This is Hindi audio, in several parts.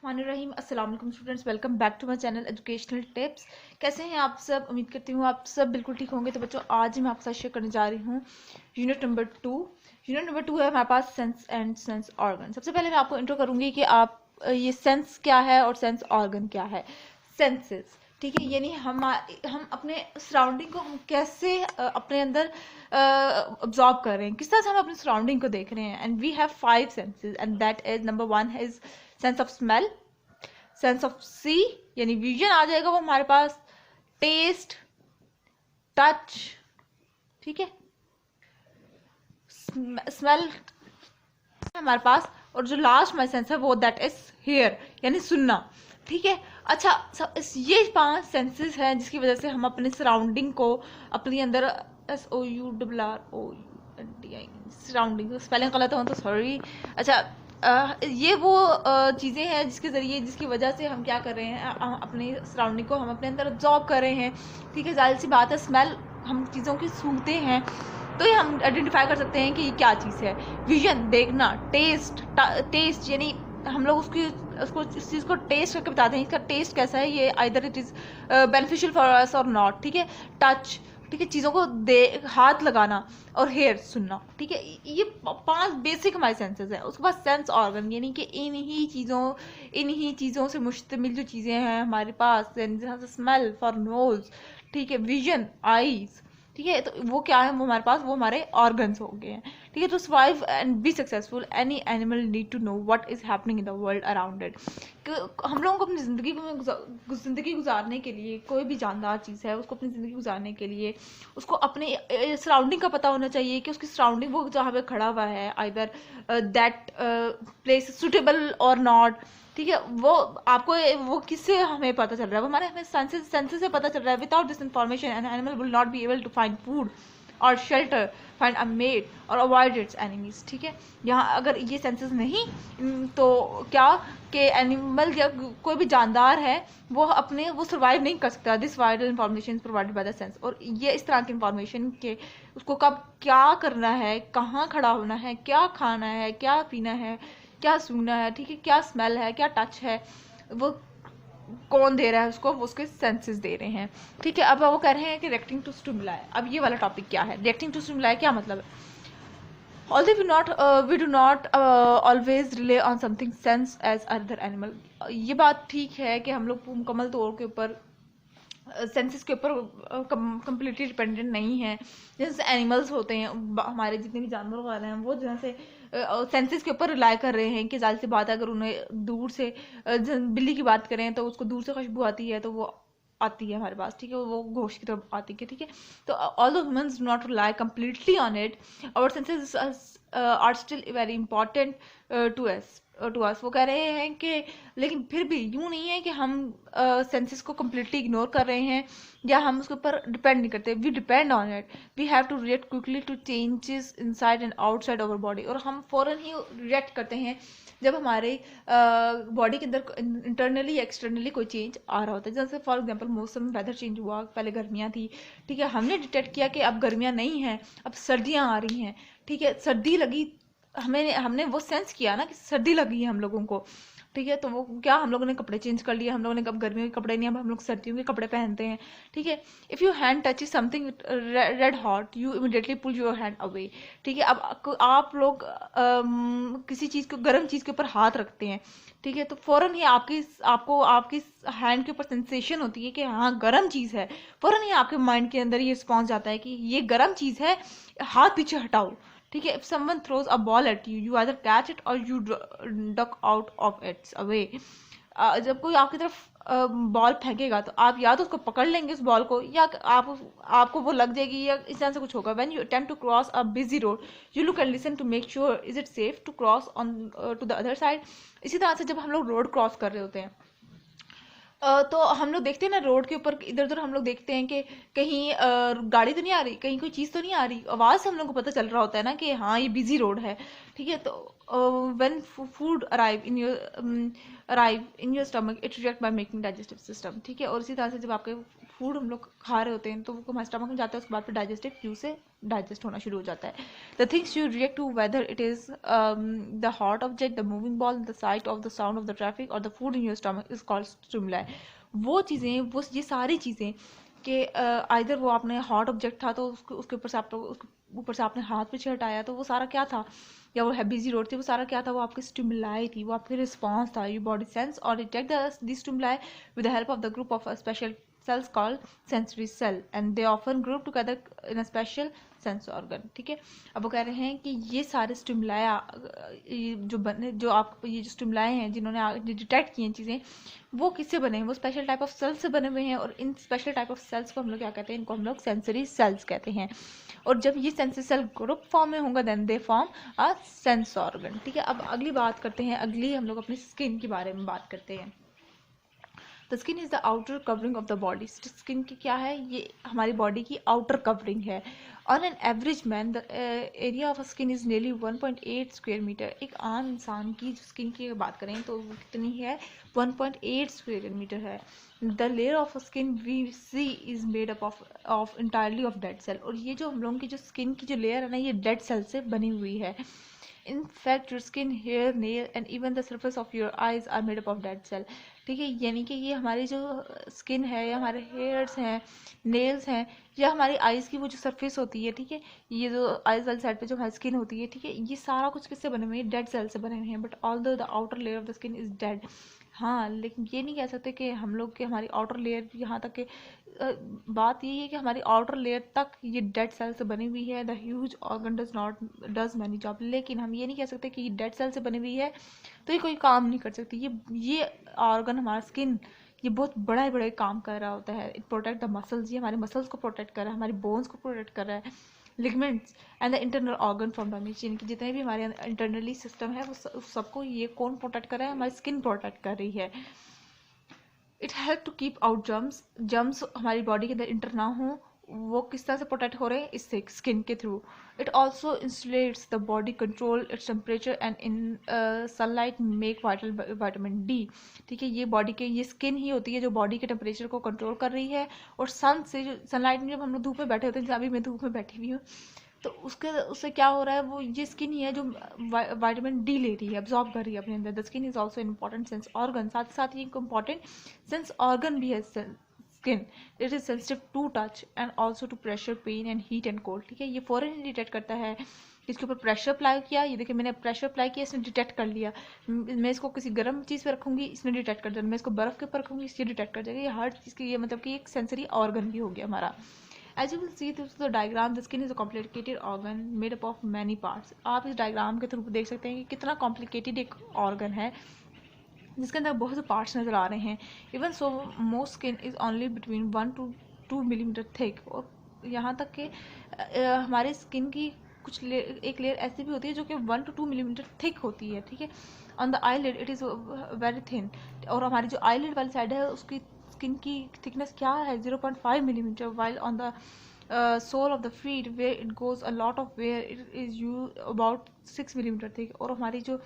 बिस्मिल्लाहिर्रहमानिर्रहीम। अस्सलाम वालेकुम students, welcome back to my channel educational tips. कैसे हैं आप सब? उम्मीद करती हूँ आप सब बिल्कुल ठीक होंगे। तो बच्चों, आज मैं आपके साथ शेयर करने जा रही हूँ यूनिट नंबर 2। यूनिट नंबर 2 है हमारे पास सेंस एंड सेंस ऑर्गन। सबसे पहले मैं आपको इंट्रो करूँगी कि आप ये सेंस क्या है और सेंस ऑर्गन क्या है। सेंसेस, ठीक है, यानी हम अपने सराउंडिंग को हम कैसे अपने अंदर ऑब्जॉर्व कर रहे हैं, किस तरह से हम अपने सराउंडिंग को देख रहे हैं। And we have 5 senses and that is number 1 is sense of smell, sense of see यानी विजन आ जाएगा वो हमारे पास, टेस्ट, टच, ठीक है, स्मेल हमारे पास, और जो लास्ट माई सेंस है वो दैट इज हेयर यानी सुनना, ठीक है। अच्छा, ये 5 सेंसेस हैं जिसकी वजह से हम अपने सराउंडिंग को अपने अंदर SOURROUNDI सराउंडिंग, स्पेलिंग गलत हो तो सॉरी। अच्छा, ये वो चीज़ें हैं जिसकी वजह से हम क्या कर रहे हैं, अपने सराउंडिंग को हम अपने अंदर ऑब्जॉर्व कर रहे हैं, ठीक है। जाहिर सी बात है, स्मेल हम चीज़ों की सूंघते हैं तो ये हम आइडेंटिफाई कर सकते हैं कि ये क्या चीज़ है। विजन देखना, टेस्ट यानी हम लोग उसको इस चीज़ को टेस्ट करके बताते हैं इसका टेस्ट कैसा है, ये either it is beneficial for us और नॉट, ठीक है। टच, ठीक है, चीज़ों को हाथ लगाना, और हेयर सुनना, ठीक है। ये 5 बेसिक हमारे सेंसेस हैं। उसके बाद सेंस ऑर्गन यानी कि इन्हीं चीज़ों से मुश्तमिल जो चीज़ें हैं हमारे पास, जहाँ से स्मेल फॉर नोज, ठीक है, विजन आईज, ठीक है। तो वो क्या है, वो हमारे पास वो हमारे ऑर्गन्स हो गए हैं, ठीक है। To survive and be successful any animal need to know what is happening in the world around it. हम लोगों को अपनी ज़िंदगी गुजारने के लिए, कोई भी जानदार चीज़ है उसको अपनी ज़िंदगी गुजारने के लिए उसको अपने सराउंडिंग का पता होना चाहिए कि उसकी सराउंडिंग, वो जहाँ पे खड़ा हुआ है, आइदर दैट प्लेस सुटेबल और नॉट, ठीक है। वो आपको वो किससे हमें पता चल रहा है, वो हमें सेंसेस से पता चल रहा है। Without this information an animal will not be able to find food और शेल्टर, फाइंड अ मेट और अवॉइड इट्स एनिमीज, ठीक है। यहाँ अगर ये सेंसेस नहीं, तो क्या कि एनिमल या कोई भी जानदार है वो सर्वाइव नहीं कर सकता। This vital information provided by the sense. और ये इस तरह की इंफॉर्मेशन के उसको कब क्या करना है, कहाँ खड़ा होना है, क्या खाना है, क्या पीना है, क्या सूंघना है, ठीक है, क्या स्मेल है, क्या टच है, वो कौन दे रहा है उसको, वो उसके सेंसेस दे रहे हैं, ठीक है। अब वो कह रहे हैं कि रिएक्टिंग टू स्टिमुलाई। अब ये वाला टॉपिक क्या है, रिएक्टिंग टू स्टिमुलाई क्या मतलब है। Although we do not always rely on something sense as other animal। ये बात ठीक है कि हम लोग मुकम्मल तौर के ऊपर सेंसेस के ऊपर कम्प्लीटली डिपेंडेंट नहीं है। जैसे एनिमल्स होते हैं, हमारे जितने भी जानवर वगैरह हैं, वो जैसे सेंसेस के ऊपर रिलाई कर रहे हैं कि जाहिर सी बात है, अगर उन्हें दूर से बिल्ली की बात करें तो उसको दूर से खुशबू आती है तो वो आती है हमारे पास, ठीक है, वो गोश्त की तरफ आती है, ठीक है। तो although humans do not rely completely on it, our senses are still very important to us. वो कह रहे हैं कि लेकिन फिर भी यूँ नहीं है कि हम सेंसेस को कम्प्लीटली इग्नोर कर रहे हैं या हम उसके ऊपर डिपेंड नहीं करते। We depend on it, we have to react quickly to changes inside and outside our body. और हम फ़ौरन ही रिएक्ट करते हैं जब हमारे बॉडी के अंदर इंटरनली या एक्सटर्नली कोई चेंज आ रहा होता है। जैसे फॉर एग्जांपल मौसम, वेदर चेंज हुआ, पहले गर्मियाँ थी, ठीक है, हमने डिटेक्ट किया कि अब गर्मियाँ नहीं हैं, अब सर्दियाँ आ रही हैं, ठीक है, सर्दी लगी, हमने वो सेंस किया ना कि सर्दी लगी है हम लोगों को, ठीक है। तो वो क्या, हम लोगों ने कपड़े चेंज कर लिए, हम लोगों ने अब गर्मियों के कपड़े नहीं, अब हम लोग सर्दियों के कपड़े पहनते हैं, ठीक है। If you hand touch is something red hot, you immediately pull your hand away, ठीक है। अब आप लोग किसी चीज़ को, गर्म चीज़ के ऊपर हाथ रखते हैं, ठीक है, तो फ़ौरन ही आपकी हैंड के ऊपर सेंसेशन होती है कि हाँ गर्म चीज़ है। फ़ौरन ही आपके माइंड के अंदर ये रिस्पॉन्स जाता है कि ये गर्म चीज़ है, हाथ पीछे हटाओ, ठीक है। If someone throws a ball at you, you either catch it or you duck out of its away. जब कोई आपकी तरफ बॉल फेंकेगा तो आप या तो उसको पकड़ लेंगे उस बॉल को, या आपको वो लग जाएगी, या इस तरह से कुछ होगा। When you attempt to cross a busy road, you look and listen to make sure is it safe to cross on to the other side. इसी तरह से जब हम लोग रोड क्रॉस कर रहे होते हैं, तो हम लोग देखते हैं ना, रोड के ऊपर इधर उधर हम लोग देखते हैं कि कहीं गाड़ी तो नहीं आ रही, कहीं कोई चीज़ तो नहीं आ रही, आवाज़ से हम लोग को पता चल रहा होता है ना कि हाँ ये बिजी रोड है, ठीक है। तो when food arrive in your stomach, it react by making digestive system, ठीक है। और इसी तरह से जब आपके फूड हम लोग खा रहे होते हैं तो वो हमारे स्टमक में जाता है, उसके बाद फिर डाइजेस्टिव ट्यूब से डाइजेस्ट होना शुरू हो जाता है. The things you react to whether it is the hot object, the moving ball, the sight of the sound of the traffic और the food in your stomach is called stimuli. वो चीज़ें, वो ये सारी चीज़ें कि आइदर वो आपने हॉट ऑब्जेक्ट था तो उसके ऊपर से उसके ऊपर से आपने हाथ पीछे हटाया तो वो सारा क्या था, या वो बिजी रोड थी, वो सारा क्या था, वो आपकी स्टिमुलाई थी, वो आपकी रिस्पॉन्स था. योर बॉडी सेंस और detect the stimuli with the help of the group of special cells called sensory cell and they often group together in a special sense organ. ठीक है, अब वो कह रहे हैं कि ये सारे स्टिमुलाई जो आप ये जो स्टिमुलाई हैं जिन्होंने डिटेक्ट किए हैं चीज़ें, वो किससे बने हैं, वो स्पेशल टाइप ऑफ सेल्स से बने हुए हैं. और इन स्पेशल टाइप ऑफ सेल्स को हम लोग क्या कहते हैं, इनको हम लोग सेंसरी सेल्स कहते हैं. और जब ये सेंसरी सेल ग्रुप फॉर्म में होगा then they form a sense organ. ठीक है, अब अगली बात करते हैं, अगली हम लोग अपनी स्किन के बारे में बात करते हैं. The skin is the outer covering of the body. Skin की क्या है, ये हमारी बॉडी की आउटर कवरिंग है. On an average man the area of skin is nearly 1.8 square metre. एक आम इंसान की जो स्किन की बात करें तो वो कितनी है, 1.8 स्क्वायर मीटर है. The layer of skin we see is made up of entirely of dead cell. और ये जो हम लोगों की जो स्किन की जो लेयर है ना, ये डेड सेल से बनी हुई है. In fact, your skin, hair, nail and even the surface of your eyes are made up of dead cell. ठीक है, यानी कि ये हमारी जो स्किन है या हमारे हेयर्स हैं, नेल्स हैं, या हमारी आइज़ की वो जो सरफेस होती है, ठीक है, ये जो आइज़ वाली साइड पे जो हमारी स्किन होती है, ठीक है, ये सारा कुछ किससे बने हुए हैं, डेड सेल से बने हुए हैं. But although the outer layer of the skin is dead. हाँ, लेकिन ये नहीं कह सकते कि हम लोग के हमारी आउटर लेयर यहाँ तक के बात यही है कि हमारी आउटर लेयर तक ये डेड सेल से बनी हुई है. The huge organ does many job. लेकिन हम ये नहीं कह सकते कि ये डेड सेल से बनी हुई है तो ये कोई काम नहीं कर सकती. ये ऑर्गन, हमारा स्किन, ये बहुत बड़ा बड़े काम कर रहा होता है. It protect the muscles. ये हमारे मसल्स को प्रोटेक्ट कर रहा है, हमारी बोन्स को प्रोटेक्ट कर रहा है, ligaments and the internal organ from damage. यानी कि जितने भी हमारे इंटरनली सिस्टम है वो सबको ये कौन प्रोटेक्ट कर रहा है, हमारी स्किन प्रोटेक्ट कर रही है. It help to keep out germs हमारी बॉडी के अंदर इंटर ना हो. वो किस तरह से प्रोटेक्ट हो रहे हैं, इससे स्किन के through. It also insulates the body, control its temperature and in sunlight make vitamin D. ठीक है, ये बॉडी के, ये स्किन ही होती है जो बॉडी के टेम्परेचर को कंट्रोल कर रही है. और सन से, जो सनलाइट में जब हम लोग धूप में बैठे होते हैं, जैसे अभी मैं धूप में बैठी हुई हूँ, तो उससे क्या हो रहा है, वो ये स्किन ही है जो वाइटामिन डी ले रही है, अब्जॉर्ब कर रही है अपने अंदर. The skin is also important sense organ. साथ ही साथ ये इंपॉर्टेंट सेंस ऑर्गन भी है skin. It is sensitive to touch and also to pressure, pain and heat and cold. ठीक है, ये फौरन ही डिटेक्ट करता है. इसके ऊपर प्रेशर अप्लाई किया, ये देखिए मैंने प्रेशर अप्लाई किया, इसने डिटेक्ट कर लिया. मैं इसको किसी गर्म चीज़ पे रखूंगी, इसने डिटेक्ट कर दिया. मैं इसको बर्फ़ के ऊपर रखूंगी, इससे डिटेक्ट कर जाएगा. ये हर चीज़ की, ये मतलब कि एक सेंसरी ऑर्गन भी हो गया हमारा. As you will see through the diagram, the skin is a complicated organ made up of many parts. आप इस डायग्राम के थ्रू देख सकते हैं कि कितना कॉम्प्लिकेटेड एक ऑर्गन है जिसके अंदर बहुत से पार्ट्स नज़र आ रहे हैं. Even so most skin is only between 1 to 2 millimetre thick. और यहाँ तक कि हमारे स्किन की एक लेयर ऐसी भी होती है जो कि 1 to 2 मिलीमीटर थिक होती है. ठीक है, on the eyelid it is very thin. और हमारी जो आई लिड वाली साइड है उसकी स्किन की थिकनेस क्या है, 0.5 millimetre. While on the sole of the feet where it goes a lot of wear it is you about 6 millimetre thick. और हमारी जो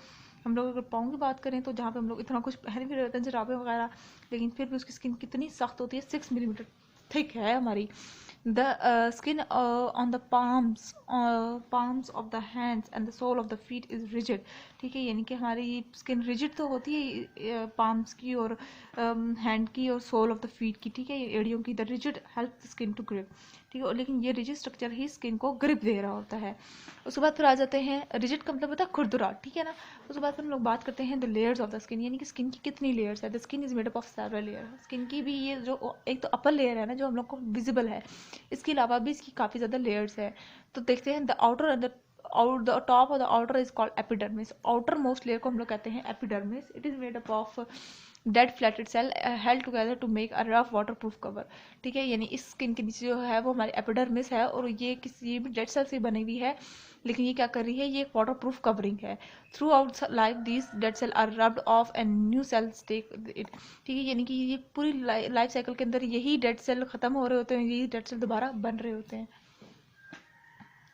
हम लोग अगर पाँव की बात करें तो जहाँ पे हम लोग इतना कुछ पहन भी रहते हैं, जुराबे वगैरह, लेकिन फिर भी उसकी स्किन कितनी सख्त होती है, 6 मिलीमीटर थिक है हमारी. The skin on the palms of the hands and the sole of the feet is rigid. ठीक है, यानी कि हमारी स्किन रिजिड तो होती है पाम्स की और हैंड की और सोल ऑफ द फीट की. ठीक है, ये एड़ियों की. The rigid help the skin to grip. ठीक है, लेकिन ये रिजिड स्ट्रक्चर ही स्किन को ग्रिप दे रहा होता है. उसके बाद फिर आ जाते हैं, रिजिड का मतलब होता है खुरदुरा. ठीक है ना. उसके बाद फिर हम लोग बात करते हैं the layers of the skin, यानी कि स्किन की कितनी लेयर्स है. The skin is made up of several layer. Skin की भी ये जो एक तो अपर लेयर है ना जो हम लोग को विजिबल है, इसके अलावा भी इसकी काफ़ी ज़्यादा लेयर्स है. तो देखते हैं the outer and the top of the outer is called epidermis. Outermost layer को हम लोग कहते हैं epidermis. It is made up of dead flatted cell held together to make a rough waterproof cover. ठीक है, यानी इस स्किन के नीचे जो है वो हमारी एपिडर्मिस है और ये किसी भी डेड सेल से बनी हुई है, लेकिन ये क्या कर रही है, ये एक वाटर प्रूफ कवरिंग है. Throughout life these dead cell are rubbed off and new cells take it. ठीक है, यानी कि ये पूरी लाइफ साइकिल के अंदर यही डेड सेल खत्म हो रहे होते हैं, यही डेड सेल दोबारा बन रहे होते हैं.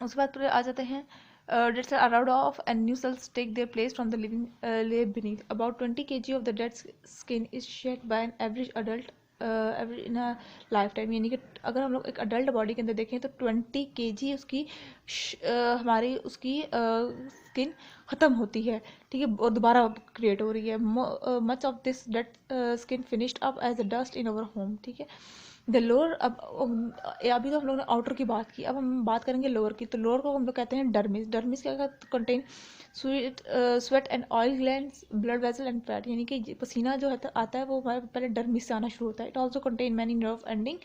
उसके बाद पूरे आ जाते हैं dead cells are robbed off and new cells take their place from the living layer beneath. About 20 kg of the dead skin is shed by an average adult every in a life time, यानी कि अगर हम लोग एक अडल्ट बॉडी के अंदर देखें तो 20 kg उसकी हमारी उसकी स्किन ख़त्म होती है, ठीक है, और दोबारा क्रिएट हो रही है। Much of this dead skin finished up as a dust in our home, ठीक है। द लोअर, अब अभी तो हम लोग ने आउटर की बात की, अब हम बात करेंगे लोअर की। तो लोअर को हम लोग कहते हैं डर्मिस। डर्मिस क्या contain sweat and oil glands, blood vessel and fat, यानी कि पसीना जो है आता है वो हमारे पहले डर्मिस से आना शुरू होता है। It also contain many nerve ending,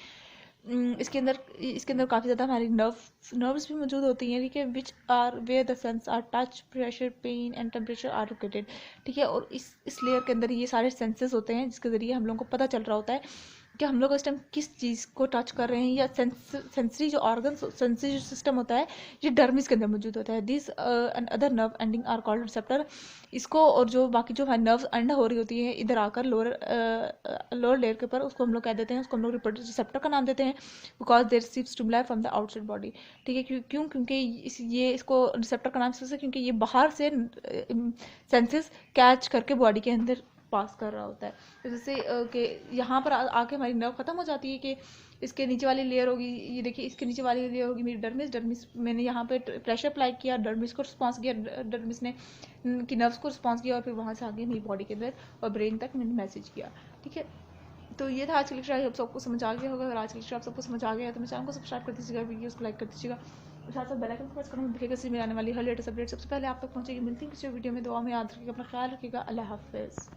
इसके अंदर काफ़ी ज़्यादा हमारी नर्व्स भी मौजूद होती हैं, ठीक है, which are where the sense are touch, pressure, pain and temperature are located, ठीक है। और इस लेयर के अंदर ये सारे सेंसेस होते हैं जिसके ज़रिए हम लोगों को पता चल रहा होता है कि हम लोग इस टाइम किस चीज़ को टच कर रहे हैं, या सेंसरी जो ऑर्गन, सेंसरी जो सिस्टम होता है ये डर्मिस के अंदर मौजूद होता है। This and other nerve ending are called receptor. इसको और जो बाकी जो नर्व एंड हो रही होती है इधर आकर लोअर लेयर के ऊपर, उसको हम लोग कह देते हैं, उसको हम लोग रिसेप्टर का नाम देते हैं, because they receive stimuli from the outside body, ठीक है। क्यों? क्योंकि ये इसको रिसेप्टर का नाम इसलिए क्योंकि ये बाहर से सेंसेस कैच करके बॉडी के अंदर पास कर रहा होता है। तो जैसे कि यहाँ पर आके हमारी नर्व खत्म हो जाती है कि इसके नीचे वाली लेयर होगी, ये देखिए इसके नीचे वाली लेयर होगी मेरी डर्मिस। डर्मिस मैंने यहाँ पे प्रेशर अप्लाई किया, डर्मिस को रिस्पॉन्स किया, डर्मिस ने की नर्व्स को रिस्पॉन्स किया, और फिर वहाँ से आगे मेरी बॉडी के अंदर और ब्रेन तक मैंने मैसेज किया, ठीक है। तो ये था आज का लेक्चर, आप सबको समझ आ गया होगा। अगर आज का लेक्चर आप सबको समझ आ गया तो मेरे चैनल को सब्सक्राइब कर दीजिएगा, वीडियोस को लाइक कर दीजिएगा, साथ साथ बेल आइकन को प्रेस करना मत भूलिएगा, इससे मेरे आने वाली हर लेटेस्ट अपडेट सबसे पहले आप तक पहुंचेगी। मिलती है किसी वीडियो में, दुआ में याद रखिएगा, अपना ख्याल रखिएगा। अल्लाह हाफिज़।